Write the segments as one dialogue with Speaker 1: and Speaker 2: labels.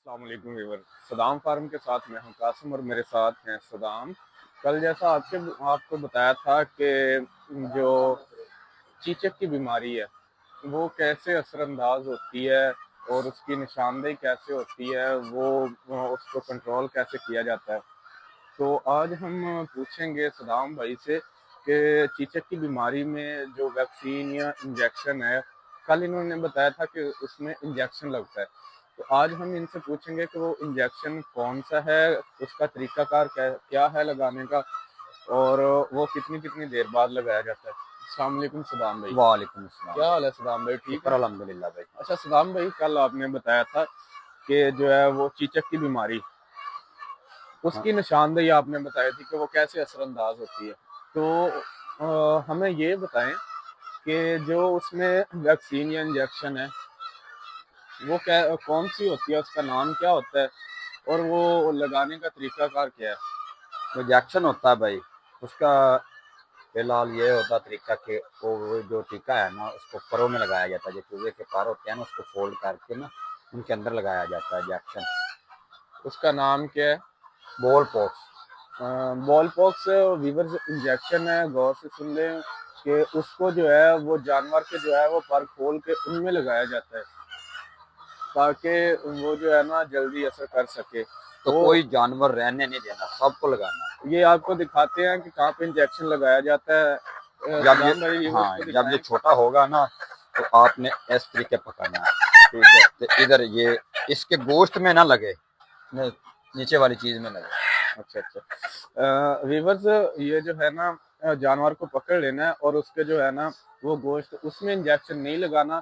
Speaker 1: अस्सलाम वालेकुम viewer. Saddam farm के साथ मैं हूं कासिम और मेरे साथ हैं सदाम। कल जैसा आपको बताया था कि जो चीचक की बीमारी है वो कैसे असरअंदाज होती है और उसकी निशानदेही कैसे होती है, वो उसको कंट्रोल कैसे किया जाता है। तो आज हम पूछेंगे सदाम भाई से कि चीचक की बीमारी में जो वैक्सीन या इंजेक्शन है, कल इन्होंने बताया था कि उसमें इंजेक्शन लगता है। तो आज हम इनसे पूछेंगे कि वो इंजेक्शन कौन सा है, उसका तरीकाकार क्या है लगाने का, और वो कितनी कितनी देर बाद लगाया जाता है। अस्सलाम वालेकुम सदाम भाई।
Speaker 2: वालेकुम अस्सलाम
Speaker 1: क्या
Speaker 2: भाई।
Speaker 1: हाल है सदाम भाई, ठीक
Speaker 2: शुक्र
Speaker 1: है?
Speaker 2: अल्हम्दुलिल्लाह भाई।
Speaker 1: अच्छा सदाम भाई, कल आपने बताया था कि जो है वो चीचक की बीमारी,
Speaker 2: हाँ,
Speaker 1: उसकी निशानदेही आपने बताई थी कि वो कैसे असरअंदाज होती है। तो हमें ये बताएं कि जो उसमें वैक्सीन या इंजेक्शन है वो क्या, कौन सी होती है, उसका नाम क्या होता है और वो लगाने का तरीकाकार क्या है।
Speaker 2: तो इंजेक्शन होता है भाई। उसका फिलहाल ये होता तरीका कि वो जो टीका है ना उसको परों में लगाया जाता है। जो चूहे के पर होते हैं ना उसको फोल्ड करके ना उनके अंदर लगाया जाता है इंजेक्शन।
Speaker 1: उसका नाम क्या है?
Speaker 2: बॉल पॉक्स।
Speaker 1: बॉल पॉक्स वीवर्स इंजेक्शन है, गौर से सुन लें कि उसको जो है वो जानवर के जो है वो पर खोल के उनमें लगाया जाता है ताकि वो जो है ना जल्दी असर कर सके।
Speaker 2: तो
Speaker 1: वो
Speaker 2: कोई जानवर रहने नहीं देना, सबको लगाना है।
Speaker 1: ये आपको दिखाते हैं कि कहाँ पे इंजेक्शन लगाया जाता है।
Speaker 2: जब ये
Speaker 1: सदाम भाई व्यूवर्स
Speaker 2: हाँ
Speaker 1: को
Speaker 2: जब ये
Speaker 1: दिखाएं।
Speaker 2: छोटा होगा ना तो आपने इस तरीके पकड़ना है। ठीक है, तो इधर ये इसके गोश्त में ना लगे, नीचे वाली चीज में लगे।
Speaker 1: अच्छा अच्छा, वीवर्स ये जो है ना जानवर को पकड़ लेना है और उसके जो है ना वो गोश्त, उसमें इंजेक्शन नहीं लगाना,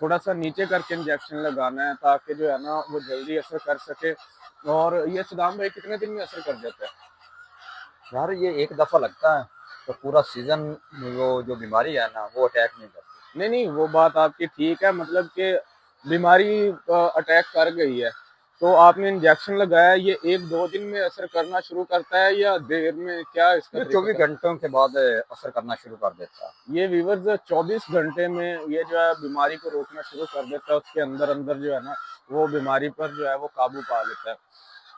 Speaker 1: थोड़ा सा नीचे करके इंजेक्शन लगाना है ताकि जो है ना वो जल्दी असर कर सके। और ये सदाम भाई कितने दिन में असर कर जाता है?
Speaker 2: यार ये एक दफा लगता है तो पूरा सीजन वो जो बीमारी है ना वो अटैक नहीं करती।
Speaker 1: नहीं नहीं, वो बात आपकी ठीक है, मतलब कि बीमारी अटैक कर गई है तो आपने इंजेक्शन लगाया, ये एक दो दिन में असर करना शुरू करता है या देर में, क्या इसका
Speaker 2: ये
Speaker 1: तरीका
Speaker 2: 24
Speaker 1: कर?
Speaker 2: घंटों के बाद असर करना शुरू कर देता है।
Speaker 1: ये वीवर्स 24 घंटे में ये जो है बीमारी को रोकना शुरू कर देता है, उसके अंदर अंदर जो है ना वो बीमारी पर जो है वो काबू पा लेता है।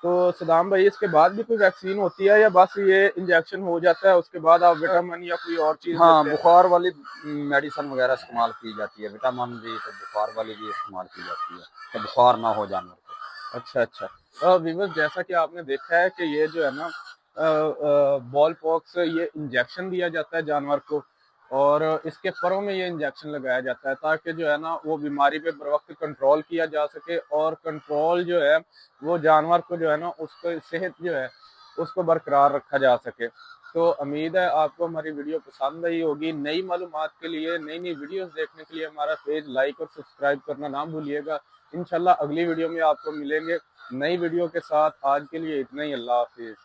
Speaker 1: तो सदाम भाई, इसके बाद भी कोई वैक्सीन होती है या बस ये इंजेक्शन हो जाता है उसके बाद आप विटामिन या कोई और चीज
Speaker 2: हाँ,
Speaker 1: लेते हैं?
Speaker 2: बुखार वाली मेडिसिन वगैरह इस्तेमाल की जाती है, विटामिन भी, तो बुखार वाली भी इस्तेमाल की जाती है तो बुखार ना हो जानवर को।
Speaker 1: अच्छा अच्छा, विवर जैसा कि आपने देखा है कि ये जो है ना बॉल पॉक्स, ये इंजेक्शन दिया जाता है जानवर को और इसके परों में ये इंजेक्शन लगाया जाता है ताकि जो है ना वो बीमारी पे बर वक्त कंट्रोल किया जा सके, और कंट्रोल जो है वो जानवर को जो है ना उसको सेहत जो है उसको बरकरार रखा जा सके। तो उम्मीद है आपको हमारी वीडियो पसंद आई होगी। नई मालूमात के लिए, नई नई वीडियोस देखने के लिए हमारा पेज लाइक और सब्सक्राइब करना ना भूलिएगा। इंशाल्लाह अगली वीडियो में आपको मिलेंगे नई वीडियो के साथ। आज के लिए इतना ही, अल्लाह हाफिज।